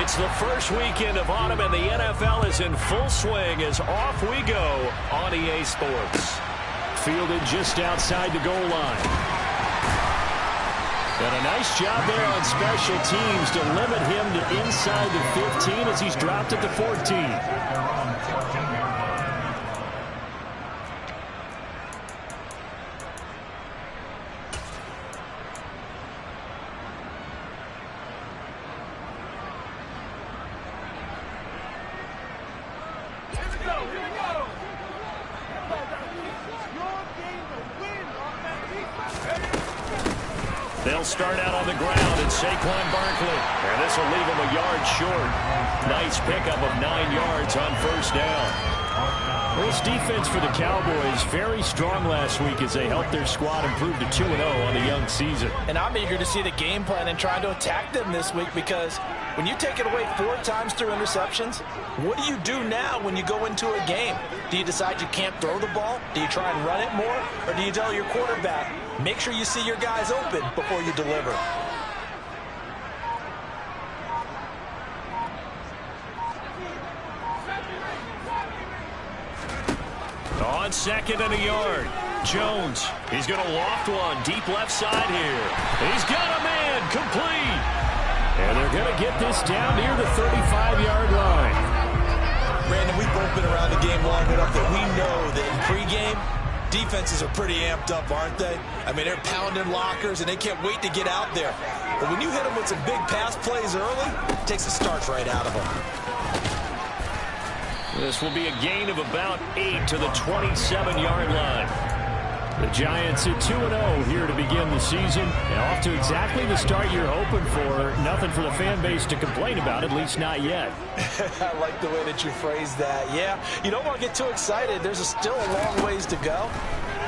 It's the first weekend of autumn, and the NFL is in full swing as off we go on EA Sports. Fielded just outside the goal line. And a nice job there on special teams to limit him to inside the 15 as he's dropped at the 14. They'll start out on the ground, and Saquon Barkley. And this will leave him a yard short. Nice pickup of 9 yards on first down. Well, this defense for the Cowboys very strong last week as they helped their squad improve to 2-0 on the young season. And I'm eager to see the game plan and trying to attack them this week, because when you take it away 4 times through interceptions, what do you do now when you go into a game? Do you decide you can't throw the ball? Do you try and run it more? Or do you tell your quarterback, make sure you see your guys open before you deliver? On second and a yard, Jones. He's going to loft one deep left side here. He's got a man complete. And they're going to get this down near the 35-yard line. Brandon, we've both been around the game long enough that we know that in pregame, defenses are pretty amped up, aren't they? I mean, they're pounding lockers, and they can't wait to get out there. But when you hit them with some big pass plays early, it takes the starch right out of them. This will be a gain of about 8 to the 27-yard line. The Giants at 2-0 here to begin the season. And off to exactly the start you're hoping for. Nothing for the fan base to complain about, at least not yet. I like the way that you phrased that. Yeah, you don't want to get too excited. There's still a long ways to go.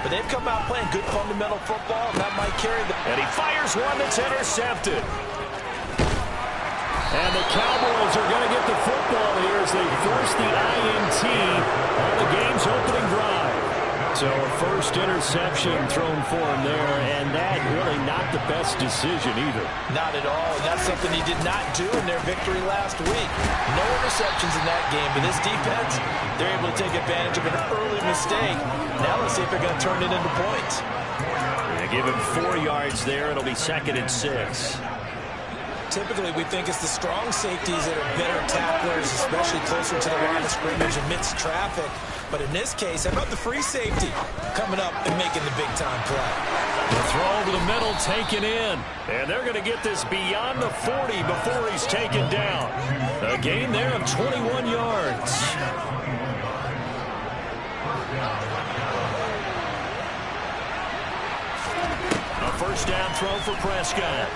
But they've come out playing good fundamental football, and that might carry them. And he fires one that's intercepted. And the Cowboys are going to get the football here as they force the INT on the game's opening drive. So a first interception thrown for him there, and that really not the best decision either. Not at all, and that's something he did not do in their victory last week. No interceptions in that game, but this defense, they're able to take advantage of an early mistake. Now let's see if they're going to turn it into points. They give him 4 yards there. It'll be 2nd and 6. Typically, we think it's the strong safeties that are better tacklers, especially closer to the line of scrimmage amidst traffic. But in this case, how about the free safety coming up and making the big-time play? The throw over the middle taken in. And they're going to get this beyond the 40 before he's taken down. A gain there of 21 yards. A first down throw for Prescott.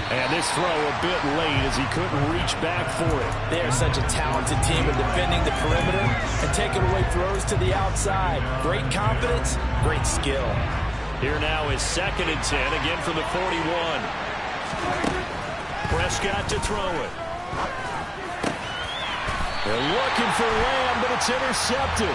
And this throw a bit late as he couldn't reach back for it. They are such a talented team in defending the perimeter and taking away throws to the outside. Great confidence, great skill. Here now is 2nd and 10, again from the 41. Prescott to throw it. They're looking for Lamb, but it's intercepted.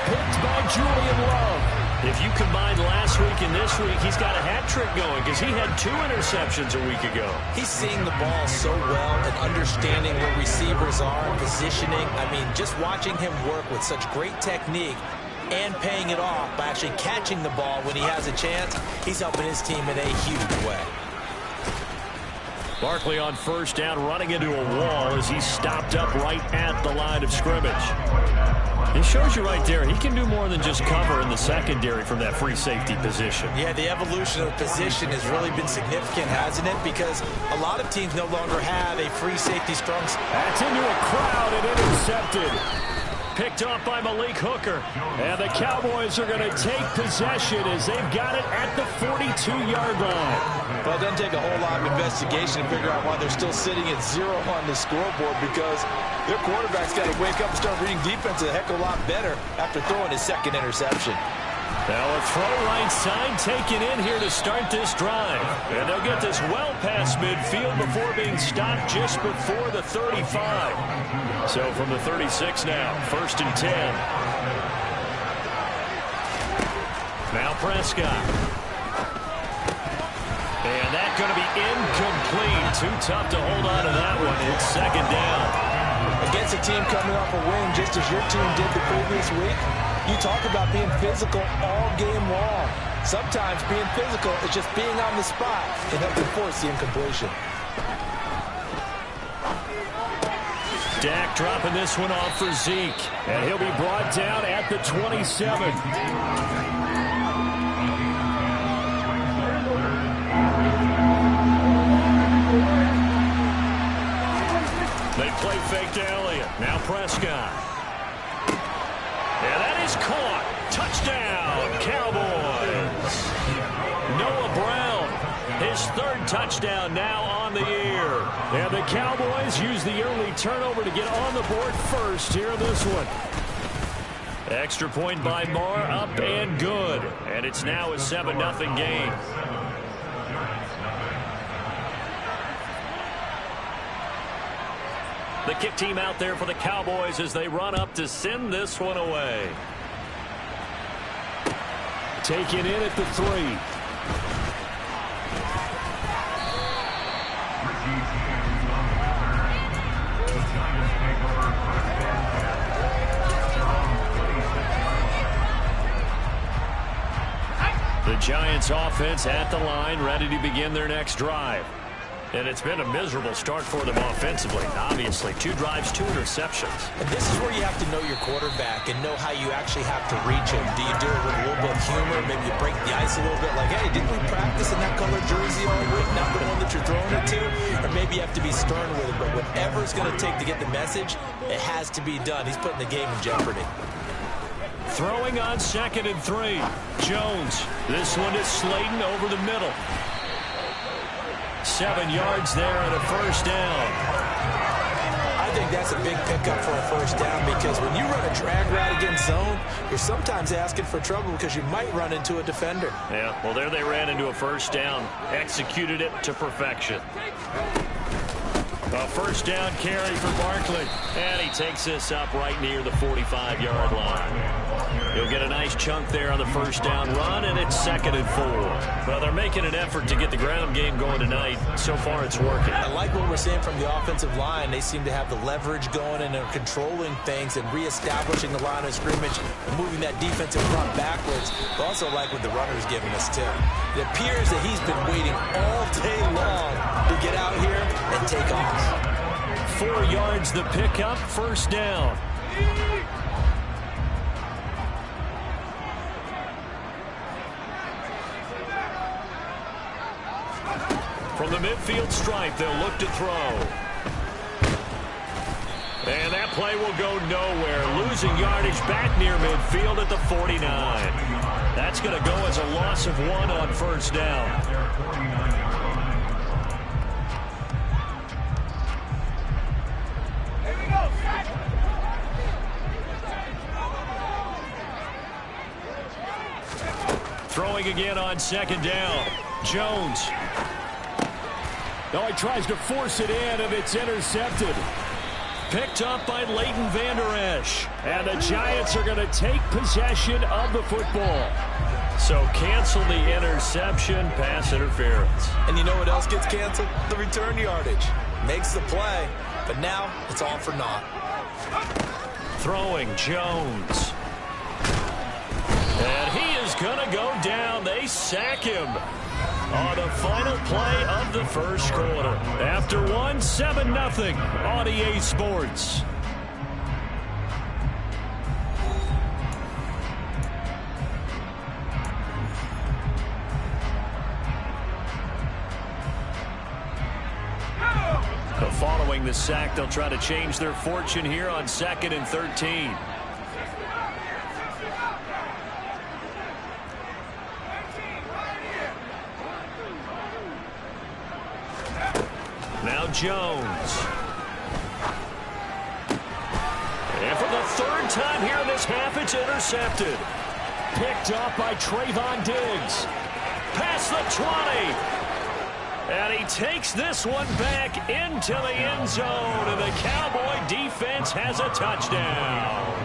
Picked by Julian Love. If you combine last week and this week, he's got a hat trick going because he had 2 interceptions a week ago. He's seeing the ball so well and understanding where receivers are and positioning. I mean, just watching him work with such great technique and paying it off by actually catching the ball when he has a chance, he's helping his team in a huge way. Barkley on first down, running into a wall as he's stopped up right at the line of scrimmage. It shows you right there, he can do more than just cover in the secondary from that free safety position. Yeah, the evolution of the position has really been significant, hasn't it? Because a lot of teams no longer have a free safety strong. That's into a crowd and intercepted. Picked off by Malik Hooker. And the Cowboys are going to take possession as they've got it at the 42-yard line. Well, it doesn't take a whole lot of investigation to figure out why they're still sitting at 0 on the scoreboard, because their quarterback's got to wake up and start reading defense a heck of a lot better after throwing his 2nd interception. Now a throw right side taken in here to start this drive. And they'll get this well past midfield before being stopped just before the 35. So from the 36 now, 1st and 10. Now Prescott. And that going to be incomplete. Too tough to hold on to that one. It's second down. Against a team coming off a win, just as your team did the previous week, you talk about being physical all game long. Sometimes being physical is just being on the spot and helping force the incompletion. Dak dropping this one off for Zeke, and he'll be brought down at the 27. They play fake to Elliott. Now Prescott. And that is caught. Touchdown, Cowboys. Noah Brown, his third touchdown now on the year. And the Cowboys use the early turnover to get on the board first here in this one. Extra point by Marr, up and good. And it's now a 7-0 game. The kick team out there for the Cowboys as they run up to send this one away. Taken in at the 3. The Giants offense at the line, ready to begin their next drive. And it's been a miserable start for them offensively. Obviously, 2 drives, 2 interceptions. And this is where you have to know your quarterback and know how you actually have to reach him. Do you do it with a little bit of humor? Maybe you break the ice a little bit, like, hey, didn't we practice in that colored jersey all week? Not the one that you're throwing it to? Or maybe you have to be stern with it. But whatever it's going to take to get the message, it has to be done. He's putting the game in jeopardy. Throwing on 2nd and 3. Jones. This one is Slayton over the middle. 7 yards there and a first down. I think that's a big pickup for a first down because when you run a drag route against zone, you're sometimes asking for trouble because you might run into a defender. Yeah, well, there they ran into a first down. Executed it to perfection. A first down carry for Barkley. And he takes this up right near the 45-yard line. He'll get a nice chunk there on the first down run, and it's 2nd and 4. Well, they're making an effort to get the ground game going tonight. So far, it's working. I like what we're seeing from the offensive line. They seem to have the leverage going and they're controlling things and reestablishing the line of scrimmage and moving that defensive front backwards. But also like what the runner's giving us, too. It appears that he's been waiting all day long to get out here and take off. 4 yards the pickup, first down. From the midfield stripe, they'll look to throw. And that play will go nowhere. Losing yardage back near midfield at the 49. That's going to go as a loss of 1 on first down. Throwing again on 2nd down. Jones. No, he tries to force it in, and it's intercepted. Picked up by Leighton Vander Esch. And the Giants are going to take possession of the football. So cancel the interception, pass interference. And you know what else gets canceled? The return yardage. Makes the play, but now it's all for naught. Throwing Jones. And he is going to go down. They sack him on the final play of the first quarter. After 7-0 on EA Sports. Following the sack, they'll try to change their fortune here on 2nd and 13. Now Jones. And for the 3rd time here in this half, it's intercepted. Picked up by Trayvon Diggs. Past the 20. And he takes this one back into the end zone. And the Cowboy defense has a touchdown.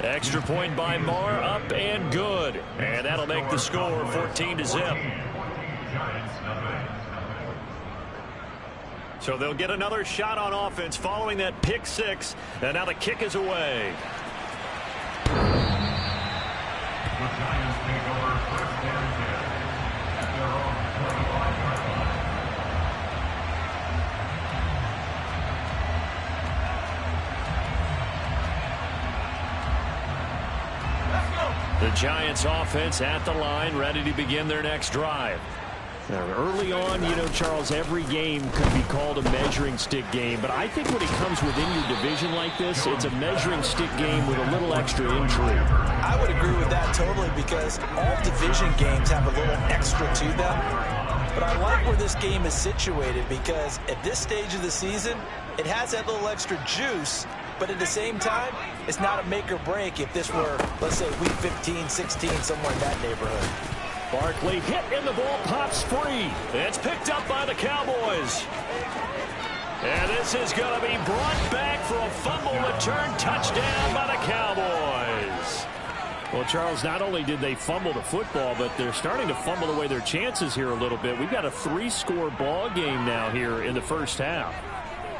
Extra point by Marr, up and good. And that'll make the score 14-0. So they'll get another shot on offense following that pick six. And now the kick is away. The Giants offense at the line, ready to begin their next drive. Now, early on, Charles, every game could be called a measuring stick game, but I think when it comes within your division like this, it's a measuring stick game with a little extra intrigue. I would agree with that totally, because all division games have a little extra to them. But I like where this game is situated, because at this stage of the season, it has that little extra juice. But at the same time, it's not a make or break if this were, let's say, week 15, 16, somewhere in that neighborhood. Barkley hit and the ball pops free. It's picked up by the Cowboys. And this is going to be brought back for a fumble return touchdown by the Cowboys. Well, Charles, not only did they fumble the football, but they're starting to fumble away their chances here a little bit. We've got a 3-score ball game now here in the first half.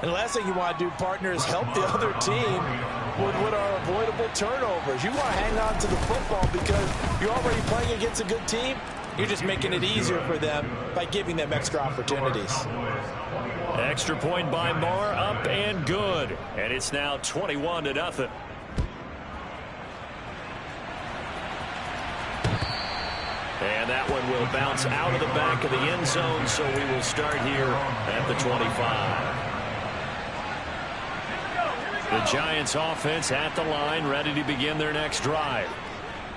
And the last thing you want to do, partner, is help the other team with what are avoidable turnovers. You want to hang on to the football because you're already playing against a good team. You're just making it easier for them by giving them extra opportunities. Extra point by Marr, up and good. And it's now 21-0. And that one will bounce out of the back of the end zone, so we will start here at the 25. The Giants offense at the line, ready to begin their next drive.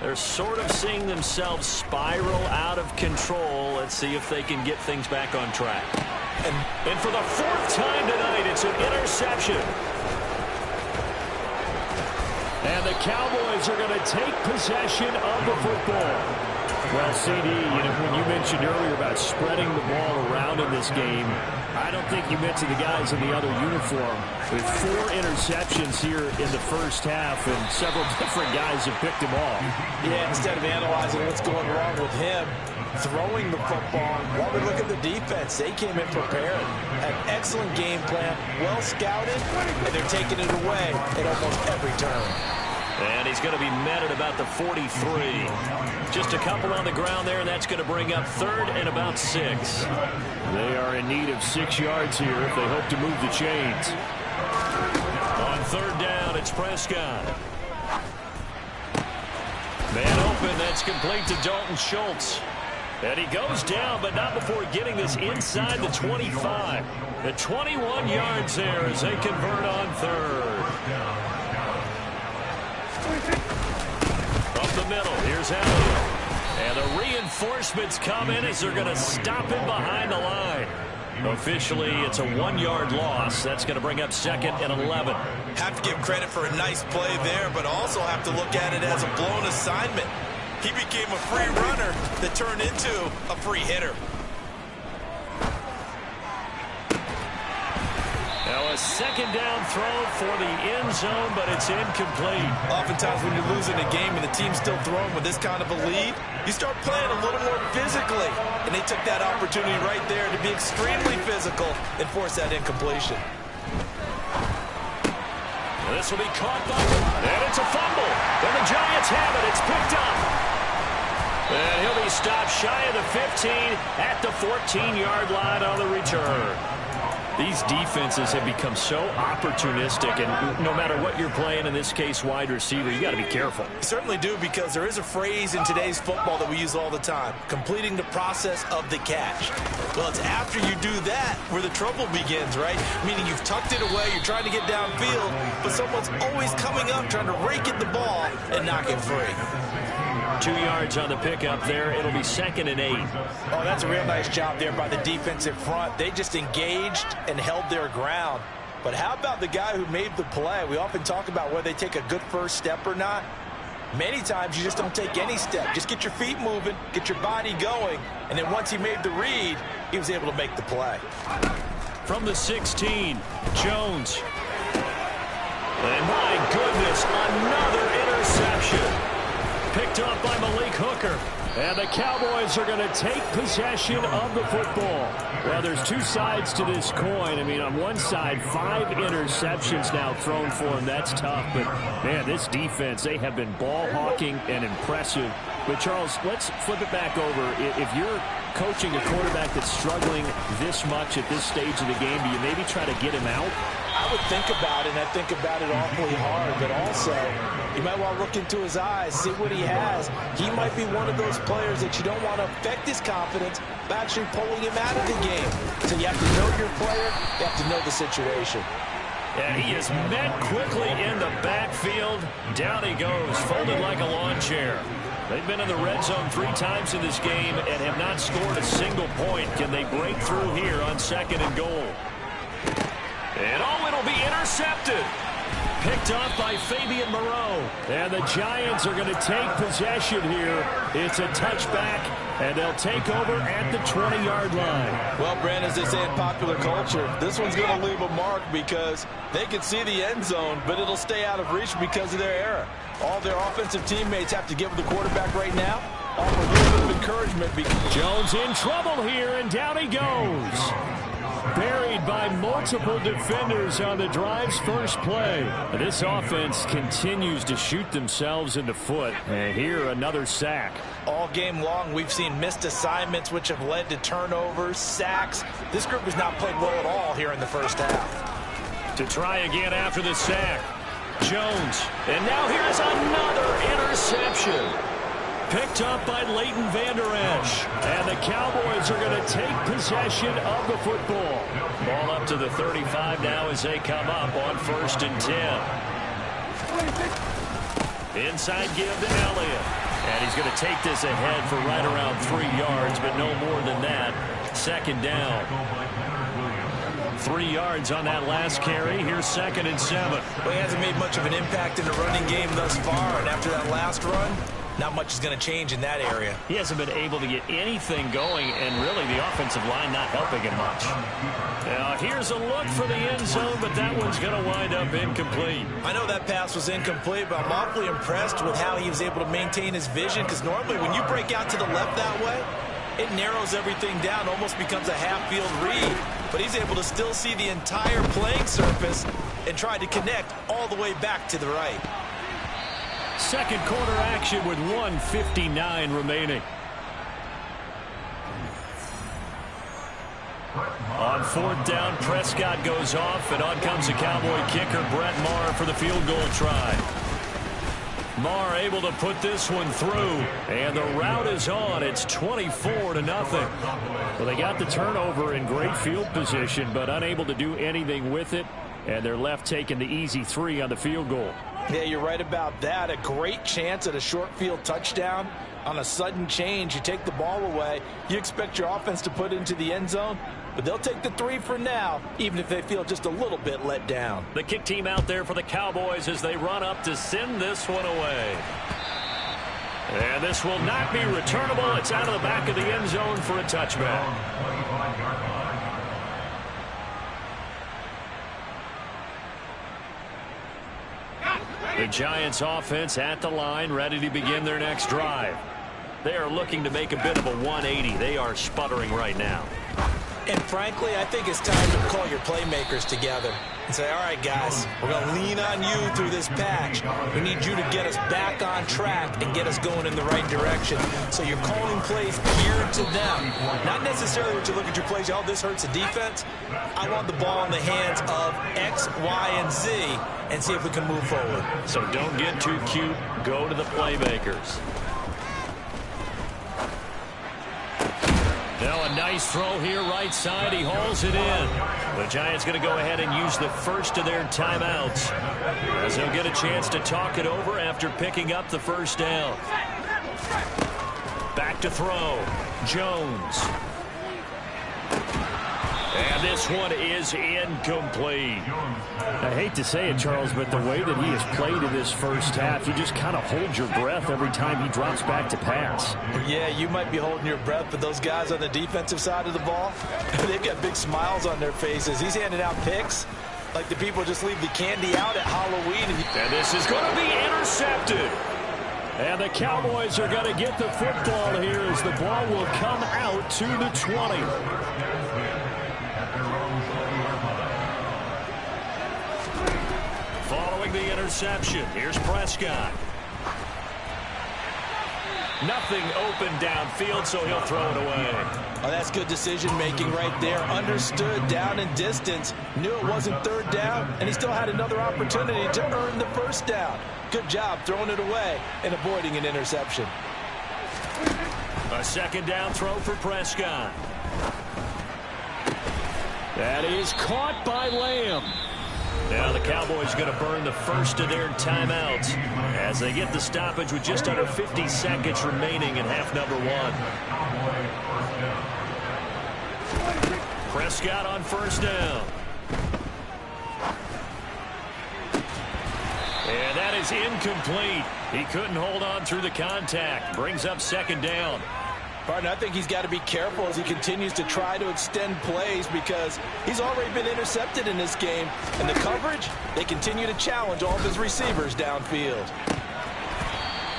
They're sort of seeing themselves spiral out of control. Let's see if they can get things back on track. And for the fourth time tonight, it's an interception. And the Cowboys are going to take possession of the football. Well, CD, when you mentioned earlier about spreading the ball around in this game, I don't think you meant to the guys in the other uniform. With 4 interceptions here in the first half, and several different guys have picked him off. Yeah, instead of analyzing what's going wrong with him, throwing the football, while we look at the defense, they came in prepared. An excellent game plan, well scouted, and they're taking it away at almost every turn. And he's going to be met at about the 43. Just a couple on the ground there, and that's going to bring up 3rd and about 6. They are in need of 6 yards here if they hope to move the chains. On 3rd down, it's Prescott. Man open, that's complete to Dalton Schultz. And he goes down, but not before getting this inside the 25. The 21 yards there as they convert on 3rd. Up the middle, here's Elliott. And the reinforcements come in as they're going to stop him behind the line. Officially, it's a 1-yard loss. That's going to bring up 2nd and 11. Have to give credit for a nice play there, but also have to look at it as a blown assignment. He became a free runner that turned into a free hitter. Now a 2nd down throw for the end zone, but it's incomplete. Oftentimes when you're losing a game and the team's still throwing with this kind of a lead, you start playing a little more physically. And they took that opportunity right there to be extremely physical and force that incompletion. This will be caught by, and it's a fumble. And the Giants have it. It's picked up. And he'll be stopped shy of the 15 at the 14-yard line on the return. These defenses have become so opportunistic, and no matter what you're playing, in this case wide receiver, you got to be careful. You certainly do, because there is a phrase in today's football that we use all the time: completing the process of the catch. Well, it's after you do that where the trouble begins, right? Meaning you've tucked it away, you're trying to get downfield, but someone's always coming up trying to rake at the ball and knock it free. 2 yards on the pickup there. It'll be 2nd and 8. Oh, that's a real nice job there by the defensive front. They just engaged and held their ground. But how about the guy who made the play? We often talk about whether they take a good first step or not. Many times you just don't take any step. Just get your feet moving, get your body going, and then once he made the read, he was able to make the play. From the 16, Jones. And my goodness, another interception. picked up by Malik Hooker. And the Cowboys are going to take possession of the football. Well, there's two sides to this coin. I mean, on one side, 5 interceptions now thrown for him. That's tough. But, man, this defense, they have been ball hawking and impressive. But, Charles, let's flip it back over. If you're coaching a quarterback that's struggling this much at this stage of the game, do you maybe try to get him out? I would think about it, and I think about it awfully hard, but also you might want to look into his eyes, see what he has. He might be one of those players that you don't want to affect his confidence by actually pulling him out of the game. So you have to know your player, you have to know the situation. And he is met quickly in the backfield. Down he goes, folded like a lawn chair. They've been in the red zone 3 times in this game and have not scored a single point. Can they break through here on 2nd and goal? And it'll be intercepted. Picked off by Fabian Moreau. And the Giants are going to take possession here. It's a touchback, and they'll take over at the 20-yard line. Well, Brandon, as they say in popular culture, this one's going to leave a mark because they can see the end zone, but it'll stay out of reach because of their error. All their offensive teammates have to give the quarterback right now offer a little bit of encouragement. Jones in trouble here, and down he goes. Buried by multiple defenders on the drive's first play. This offense continues to shoot themselves in the foot. And here, another sack. All game long, we've seen missed assignments, which have led to turnovers, sacks. This group has not played well at all here in the first half. To try again after the sack. Jones. And now here's another interception. Picked up by Leighton Vander Esch. And the Cowboys are going to take possession of the football. Ball up to the 35 now as they come up on 1st and 10. Inside give to Elliott. And he's going to take this ahead for right around 3 yards, but no more than that. 2nd down. 3 yards on that last carry. Here's 2nd and 7. Well, he hasn't made much of an impact in the running game thus far, and after that last run, not much is going to change in that area. He hasn't been able to get anything going, and really the offensive line not helping him much. Now here's a look for the end zone, but that one's going to wind up incomplete. I know that pass was incomplete, but I'm awfully impressed with how he was able to maintain his vision, because normally when you break out to the left that way, it narrows everything down, almost becomes a half-field read. But he's able to still see the entire playing surface and try to connect all the way back to the right. Second quarter action with 1:59 remaining. On 4th down, Prescott goes off, and on comes the Cowboy kicker, Brett Maher, for the field goal try. Maher able to put this one through, and the route is on. It's 24-0. Well, they got the turnover in great field position, but unable to do anything with it, and they're left taking the easy 3 on the field goal. Yeah, you're right about that. A great chance at a short field touchdown. On a sudden change, you take the ball away. You expect your offense to put into the end zone, but they'll take the 3 for now, even if they feel just a little bit let down. The kick team out there for the Cowboys as they run up to send this one away. And this will not be returnable. It's out of the back of the end zone for a touchback. The Giants offense at the line, ready to begin their next drive. They are looking to make a bit of a 180. They are sputtering right now. And frankly, I think it's time to call your playmakers together and say, all right, guys, we're going to lean on you through this patch. We need you to get us back on track and get us going in the right direction. So you're calling plays geared to them. Not necessarily what you look at your plays, oh, this hurts the defense. I want the ball in the hands of X, Y, and Z and see if we can move forward. So don't get too cute. Go to the playmakers. Now a nice throw here right side. He hauls it in. The Giants going to go ahead and use the first of their timeouts as they'll get a chance to talk it over after picking up the first down. Back to throw. Jones. And this one is incomplete. I hate to say it, Charles, but the way that he has played in this first half, you just kind of hold your breath every time he drops back to pass. Yeah, you might be holding your breath, but those guys on the defensive side of the ball, they've got big smiles on their faces. He's handing out picks like the people just leave the candy out at Halloween. And this is going to be intercepted. And the Cowboys are going to get the football here as the ball will come out to the 20. Following the interception, here's Prescott. Nothing open downfield, so he'll throw it away. Oh, that's good decision-making right there. Understood down and distance. Knew it wasn't third down, and he still had another opportunity to earn the first down. Good job throwing it away and avoiding an interception. A second down throw for Prescott. That is caught by Lamb. Now the Cowboys going to burn the first of their timeouts as they get the stoppage with just under 50 seconds remaining in half number 1. Prescott on first down. And that is incomplete. He couldn't hold on through the contact. Brings up second down. Partner, I think he's got to be careful as he continues to try to extend plays because he's already been intercepted in this game. And the coverage, they continue to challenge all of his receivers downfield.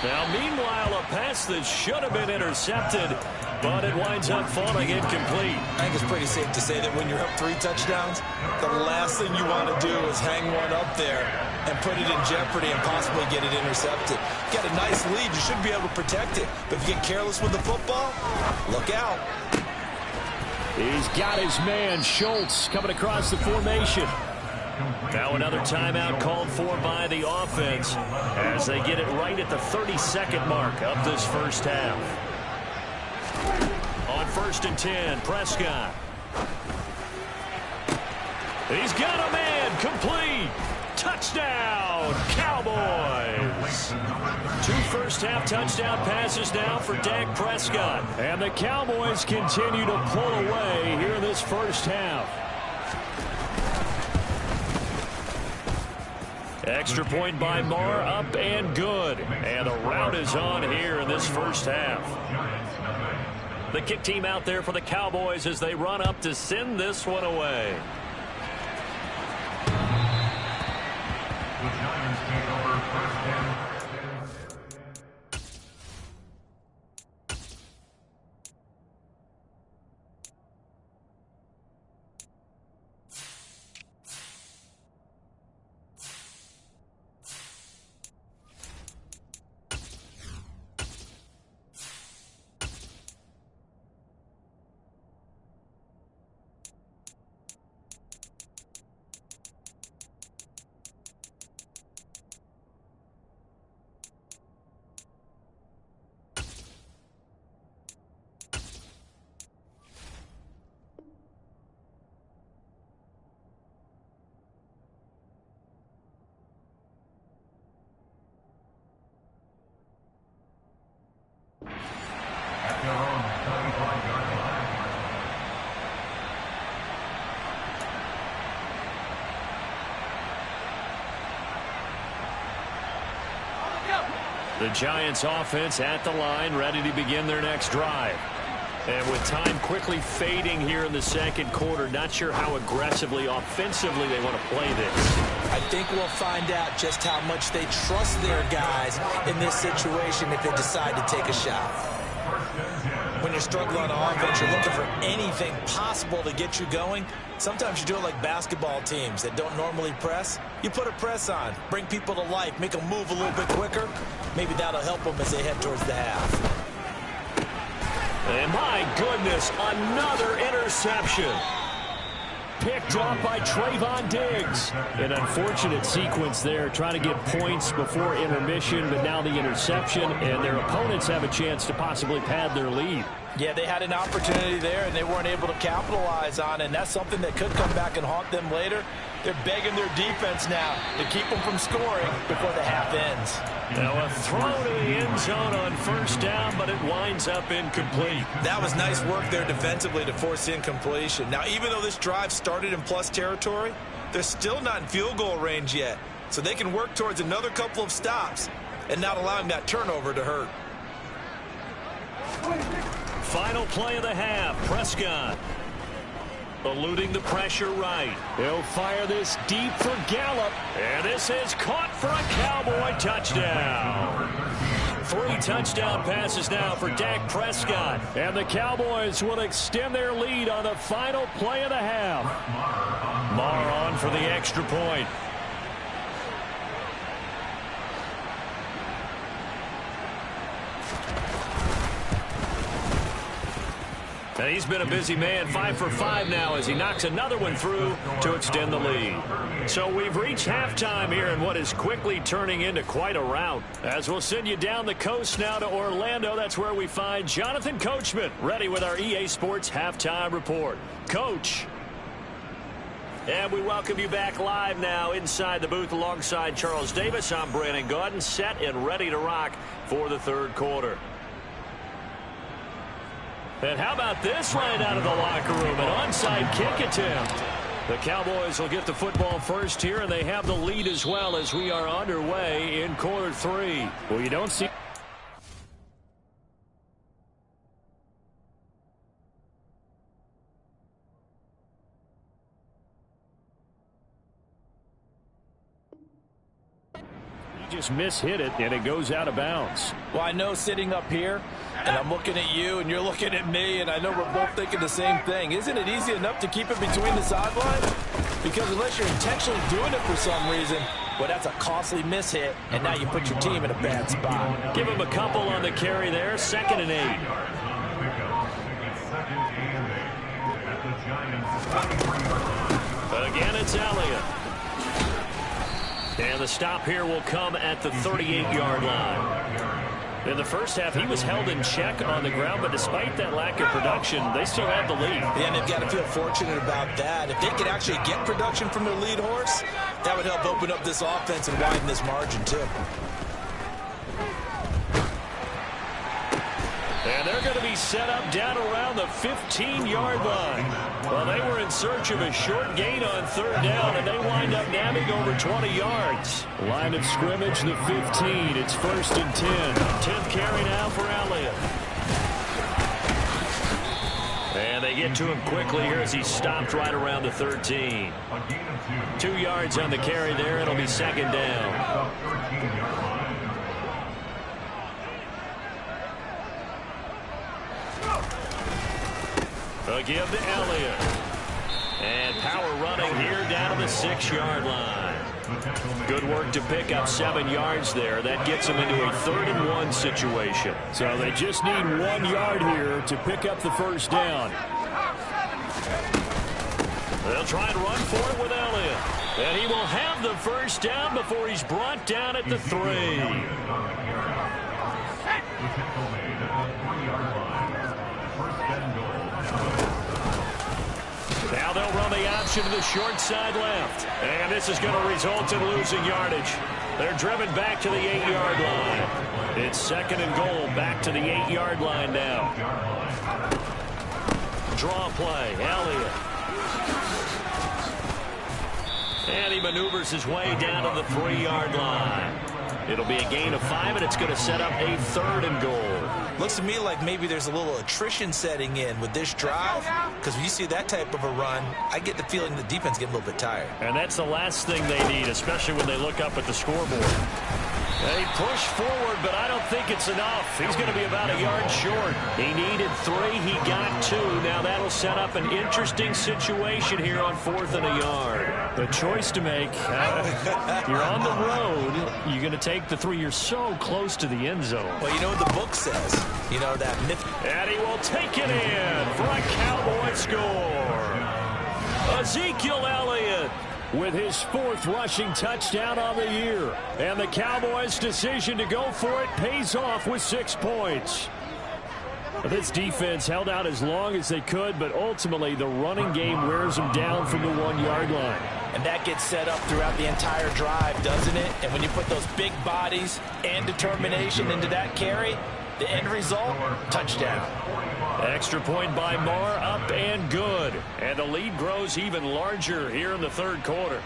Now, meanwhile, a pass that should have been intercepted, but it winds up falling incomplete. I think it's pretty safe to say that when you're up 3 touchdowns, the last thing you want to do is hang one up there and put it in jeopardy and possibly get it intercepted. You got a nice lead. You should be able to protect it. But if you get careless with the football, look out. He's got his man, Schultz, coming across the formation. Now another timeout called for by the offense as they get it right at the 32nd mark of this first half. On 1st and 10, Prescott. He's got a man, complete. Touchdown, Cowboys. 2 first-half touchdown passes now for Dak Prescott. And the Cowboys continue to pull away here in this first half. Extra point by Marr, up and good. And the route is on here in this first half. The kick team out there for the Cowboys as they run up to send this one away. The Giants take over first down. The Giants offense at the line, ready to begin their next drive. And with time quickly fading here in the second quarter, not sure how aggressively, offensively they want to play this. I think we'll find out just how much they trust their guys in this situation if they decide to take a shot. When you're struggling on offense, you're looking for anything possible to get you going. Sometimes you do it like basketball teams that don't normally press. You put a press on, bring people to life, make them move a little bit quicker. Maybe that'll help them as they head towards the half. And my goodness, another interception. Picked off by Trayvon Diggs. An unfortunate sequence there, trying to get points before intermission, but now the interception, and their opponents have a chance to possibly pad their lead. Yeah, they had an opportunity there, and they weren't able to capitalize on it, and that's something that could come back and haunt them later. They're begging their defense now to keep them from scoring before the half ends. Now a throw to the end zone on first down, but it winds up incomplete. That was nice work there defensively to force incompletion. Now, even though this drive started in plus territory, they're still not in field goal range yet, so they can work towards another couple of stops and not allowing that turnover to hurt. Final play of the half, Prescott. Eluding the pressure right. He'll fire this deep for Gallup. And this is caught for a Cowboy touchdown. 3 touchdown passes now for Dak Prescott. And the Cowboys will extend their lead on the final play of the half. Marr on for the extra point. And he's been a busy man, 5 for 5 now as he knocks another one through to extend the lead. So we've reached halftime here in what is quickly turning into quite a rout. As we'll send you down the coast now to Orlando, that's where we find Jonathan Coachman ready with our EA Sports Halftime Report. Coach. And we welcome you back live now inside the booth alongside Charles Davis. I'm Brandon Gaudin, set and ready to rock for the third quarter. And how about this right out of the locker room? An onside kick attempt. The Cowboys will get the football first here, and they have the lead as well as we are underway in quarter 3. Well, you don't see... just mishit it, and it goes out of bounds. Well, I know sitting up here, and I'm looking at you, and you're looking at me, and I know we're both thinking the same thing. Isn't it easy enough to keep it between the sidelines? Because unless you're intentionally doing it for some reason, well, that's a costly mishit, and now you put your team in a bad spot. Give him a couple on the carry there, 2nd and 8. Again, it's Elliott. And the stop here will come at the 38-yard line. In the first half, he was held in check on the ground, but despite that lack of production, they still have the lead. And they've got to feel fortunate about that. If they could actually get production from their lead horse, that would help open up this offense and widen this margin, too. And they're going to be set up down around the 15-yard line. Well, they were in search of a short gain on 3rd down, and they wind up nabbing over 20 yards. Line of scrimmage, the 15. It's 1st and 10. 10th carry now for Elliott. And they get to him quickly here as he stopped right around the 13. 2 yards on the carry there. It'll be 2nd down. A give to Elliott. And power running here down to the 6-yard line. Good work to pick up 7 yards there. That gets them into a 3rd and 1 situation. So they just need 1 yard here to pick up the first down. They'll try and run for it with Elliott. And he will have the first down before he's brought down at the 3. Now they'll run the option to the short side left. And this is going to result in losing yardage. They're driven back to the 8-yard line. It's 2nd and goal, back to the 8-yard line now. Draw play, Elliott. And he maneuvers his way down to the 3-yard line. It'll be a gain of 5, and it's going to set up a 3rd and goal. Looks to me like maybe there's a little attrition setting in with this drive, because when you see that type of a run, I get the feeling the defense getting a little bit tired. And that's the last thing they need, especially when they look up at the scoreboard. They push forward, but I don't think it's enough. He's going to be about a yard short. He needed 3. He got 2. Now that'll set up an interesting situation here on 4th and a yard. The choice to make. You're on the road. You're going to take the 3. You're so close to the end zone. Well, you know what the book says. You know, that myth. And he will take it in for a Cowboy score. Ezekiel Elliott with his 4th rushing touchdown on the year. And the Cowboys' decision to go for it pays off with 6 points. This defense held out as long as they could, but ultimately the running game wears them down from the 1-yard line. And that gets set up throughout the entire drive, doesn't it? And when you put those big bodies and determination into that carry, the end result, touchdown. Extra point by Marr, up and good. And the lead grows even larger here in the 3rd quarter.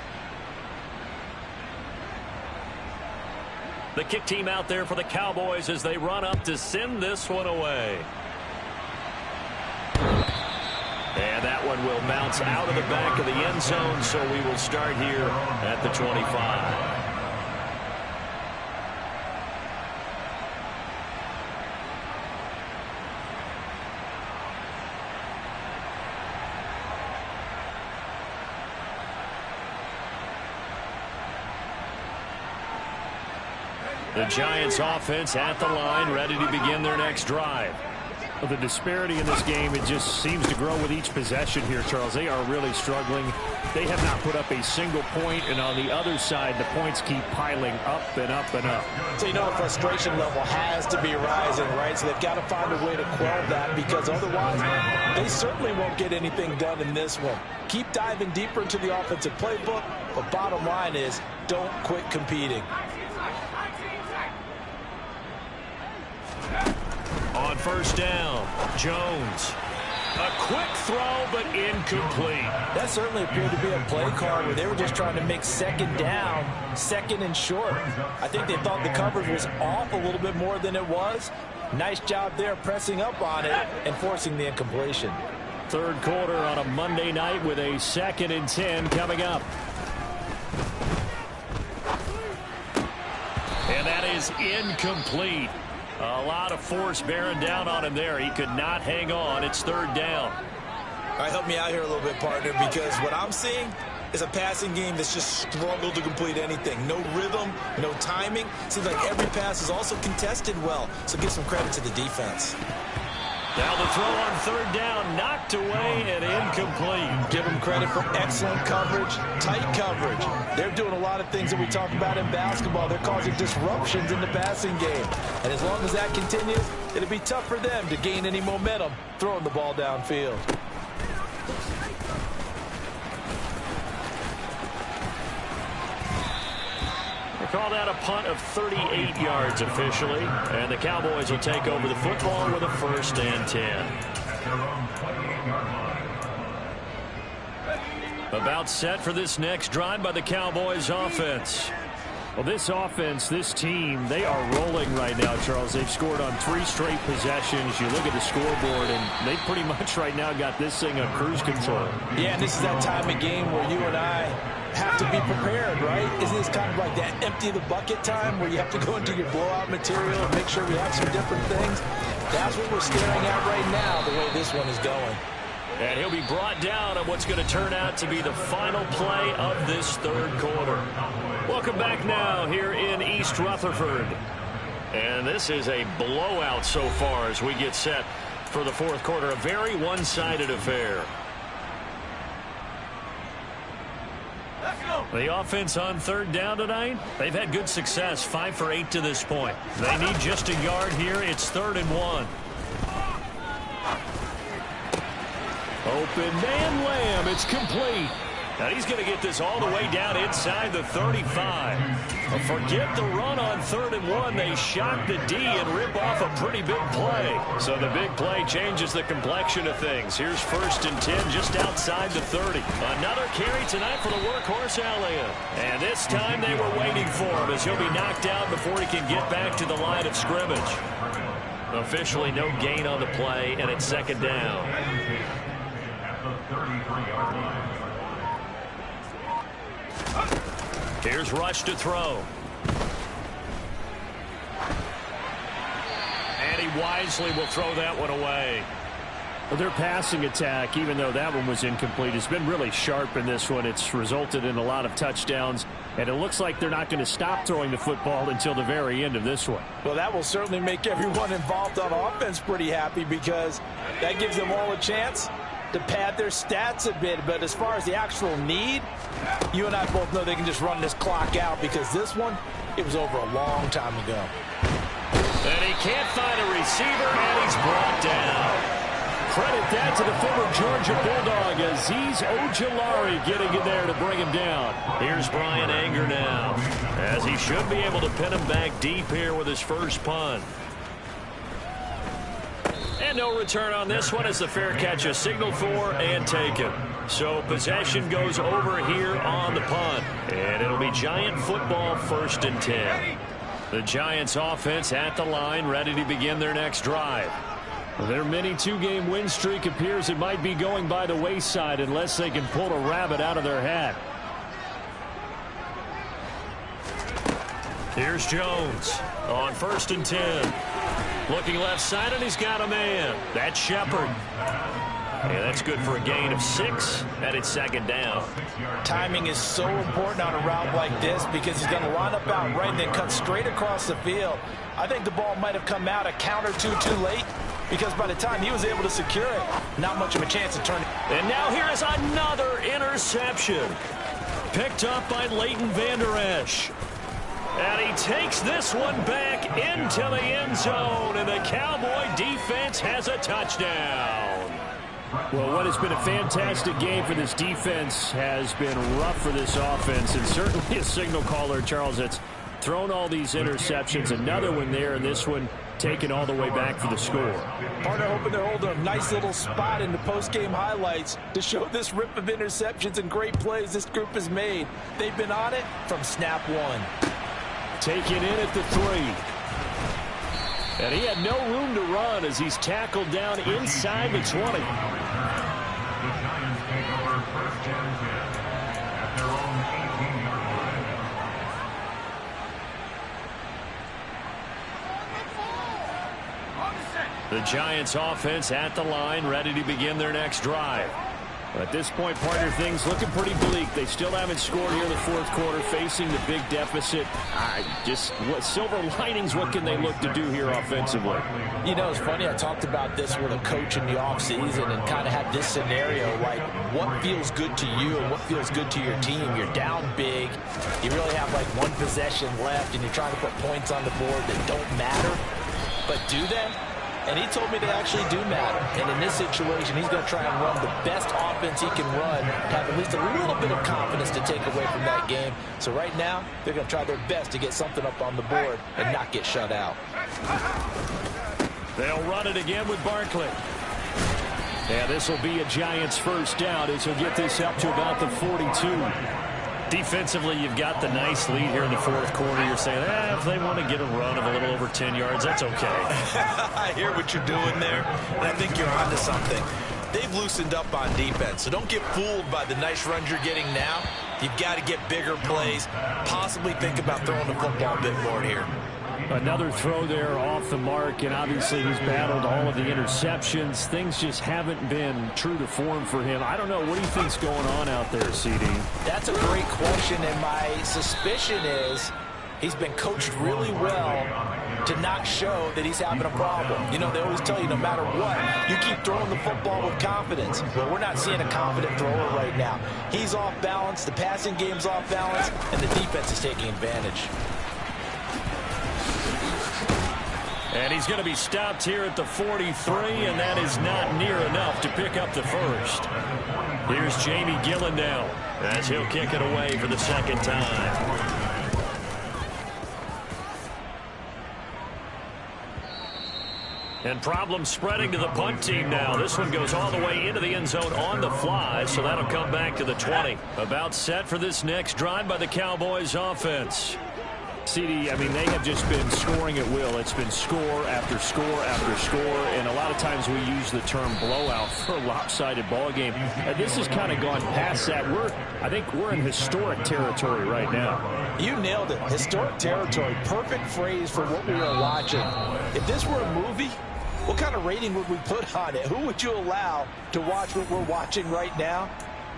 The kick team out there for the Cowboys as they run up to send this one away. And that one will bounce out of the back of the end zone, so we will start here at the 25. The Giants offense at the line, ready to begin their next drive. Well, the disparity in this game, it just seems to grow with each possession here, Charles. They are really struggling. They have not put up a single point, and on the other side, the points keep piling up and up and up. So you know the frustration level has to be rising, right? So they've got to find a way to quell that, because otherwise they certainly won't get anything done in this one. Keep diving deeper into the offensive playbook, but bottom line is don't quit competing. On first down, Jones. A quick throw, but incomplete. That certainly appeared to be a play call where they were just trying to make second down, second and short. I think they thought the coverage was off a little bit more than it was. Nice job there pressing up on it and forcing the incompletion. Third quarter on a Monday night with a 2nd and 10 coming up. And that is incomplete. A lot of force bearing down on him there. He could not hang on. It's third down. All right, help me out here a little bit, partner, because what I'm seeing is a passing game that's just struggled to complete anything. No rhythm, no timing. Seems like every pass is also contested well, so give some credit to the defense. Now the throw on third down, knocked away and incomplete. Give them credit for excellent coverage, tight coverage. They're doing a lot of things that we talk about in basketball. They're causing disruptions in the passing game. And as long as that continues, it'll be tough for them to gain any momentum throwing the ball downfield. Call that a punt of 38 yards officially. And the Cowboys will take over the football with a 1st and 10. About set for this next drive by the Cowboys offense. Well, this offense, this team, they are rolling right now, Charles. They've scored on 3 straight possessions. You look at the scoreboard, and they pretty much right now got this thing on cruise control. Yeah, and this is that time of game where you and I have to be prepared, right? Isn't this kind of like that empty the bucket time where you have to go into your blowout material and make sure we have some different things? That's what we're staring at right now, the way this one is going. And he'll be brought down on what's going to turn out to be the final play of this third quarter. Welcome back now here in East Rutherford. And this is a blowout so far as we get set for the fourth quarter. A very one-sided affair. The offense on third down tonight, they've had good success, 5 for 8 to this point. They need just a yard here. It's 3rd and 1. Open man Lamb. It's complete. Now he's going to get this all the way down inside the 35. Forget the run on 3rd and 1. They shock the D and rip off a pretty big play. So the big play changes the complexion of things. Here's 1st and 10 just outside the 30. Another carry tonight for the workhorse Elliott. And this time they were waiting for him as he'll be knocked out before he can get back to the line of scrimmage. Officially no gain on the play, and it's 2nd down. At the 33-yard line. Here's Rush to throw. And he wisely will throw that one away. Well, their passing attack, even though that one was incomplete, has been really sharp in this one. It's resulted in a lot of touchdowns, and it looks like they're not going to stop throwing the football until the very end of this one. Well, that will certainly make everyone involved on offense pretty happy, because that gives them all a chance to pad their stats a bit. But as far as the actual need, you and I both know they can just run this clock out, because this one, it was over a long time ago. And he can't find a receiver, and he's brought down. Credit that to the former Georgia Bulldog, Azeez Ojulari getting in there to bring him down. Here's Brian Anger now, as he should be able to pin him back deep here with his first punt. And no return on this one as the fair catch is signaled for and taken. So possession goes over here on the punt. And it'll be Giant football, 1st and 10. The Giants offense at the line, ready to begin their next drive. Their mini 2-game win streak appears it might be going by the wayside unless they can pull a rabbit out of their hat. Here's Jones on 1st and 10. Looking left side, and he's got a man. That's Shepard. Yeah, that's good for a gain of 6, and it's second down. Timing is so important on a route like this because he's going to line up out right and then cut straight across the field. I think the ball might have come out a count or two too late because by the time he was able to secure it, not much of a chance to turn it. And now here is another interception. Picked up by Leighton Vander Esch. And he takes this one back into the end zone, and the Cowboy defense has a touchdown. Well, what has been a fantastic game for this defense has been rough for this offense, and certainly a signal caller, Charles, that's thrown all these interceptions. Another one there, and this one taken all the way back for the score. Partner hoping they're holding a nice little spot in the post-game highlights to show this rip of interceptions and great plays this group has made. They've been on it from snap one. Taken in at the 3. And he had no room to run as he's tackled down inside the 20. The Giants take over first and 10 at their own 18-yard line. The Giants offense at the line, ready to begin their next drive. At this point, partner, things looking pretty bleak. They still haven't scored here in the fourth quarter, facing the big deficit. What silver linings, what can they look to do here offensively? You know, it's funny, I talked about this with a coach in the offseason and kind of had this scenario, like what feels good to you and what feels good to your team. You're down big. You really have like one possession left and you're trying to put points on the board that don't matter. But do they? And he told me they actually do matter. And in this situation, he's going to try and run the best offense he can run, have at least a little bit of confidence to take away from that game. So right now, they're going to try their best to get something up on the board and not get shut out. They'll run it again with Barkley. Yeah, this will be a Giants first down as he'll get this up to about the 42. Defensively, you've got the nice lead here in the fourth quarter. You're saying, if they want to get a run of a little over 10 yards, that's okay. I hear what you're doing there, and I think you're onto something. They've loosened up on defense, so don't get fooled by the nice runs you're getting now. You've got to get bigger plays, possibly think about throwing the football a bit more here. Another throw there off the mark, and obviously he's battled all of the interceptions. Things just haven't been true to form for him. I don't know. What do you think's going on out there, CD? That's a great question, and my suspicion is he's been coached really well to not show that he's having a problem. You know, they always tell you no matter what, you keep throwing the football with confidence. Well, we're not seeing a confident thrower right now. He's off balance, the passing game's off balance, and the defense is taking advantage. And he's going to be stopped here at the 43, and that is not near enough to pick up the first. Here's Jamie Gillen now as he'll kick it away for the second time. And problems spreading to the punt team now. This one goes all the way into the end zone on the fly, so that'll come back to the 20. About set for this next drive by the Cowboys offense. CD, I mean, they have just been scoring at will. It's been score after score after score, and a lot of times we use the term blowout for a lopsided ball game. And this has kind of gone past that. I think we're in historic territory right now. You nailed it. Historic territory. Perfect phrase for what we are watching. If this were a movie, what kind of rating would we put on it? Who would you allow to watch what we're watching right now?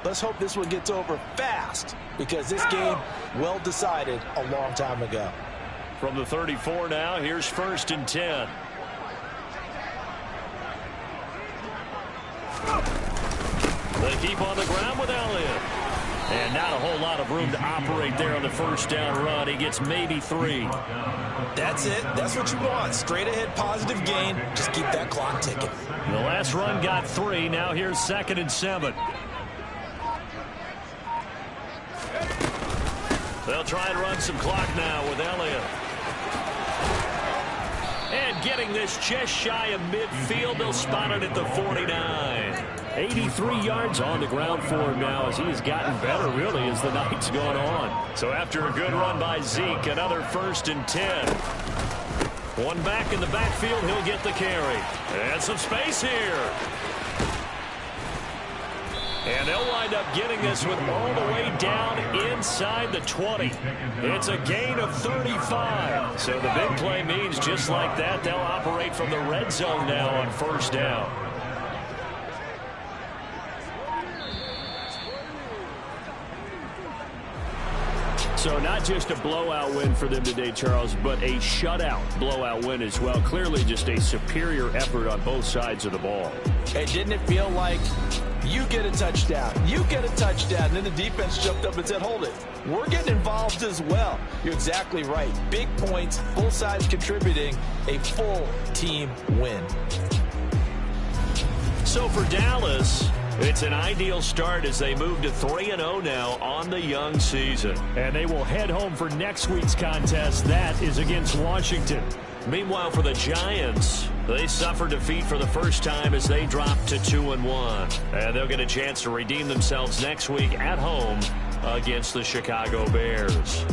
Let's hope this one gets over fast because this game well decided a long time ago. From the 34 now, here's first and 10. They keep on the ground with Elliott. And not a whole lot of room to operate there on the first down run. He gets maybe 3. That's it. That's what you want. Straight ahead positive gain. Just keep that clock ticking. The last run got 3. Now here's second and 7. They'll try and run some clock now with Elliott. And getting this just shy of midfield, they'll spot it at the 49. 83 yards on the ground for him now as he has gotten better, really, as the night's gone on. So after a good run by Zeke, another first and 10. One back in the backfield, he'll get the carry. And some space here. And they'll wind up getting this one all the way down inside the 20. It's a gain of 35. So the big play means just like that, they'll operate from the red zone now on first down. So not just a blowout win for them today, Charles, but a shutout blowout win as well. Clearly just a superior effort on both sides of the ball. Hey, didn't it feel like you get a touchdown, you get a touchdown, and then the defense jumped up and said, hold it, we're getting involved as well. You're exactly right. Big points, both sides contributing, a full team win. So for Dallas, it's an ideal start as they move to 3-0 now on the young season. And they will head home for next week's contest. That is against Washington. Meanwhile, for the Giants, they suffered defeat for the first time as they dropped to 2-1. And they'll get a chance to redeem themselves next week at home against the Chicago Bears.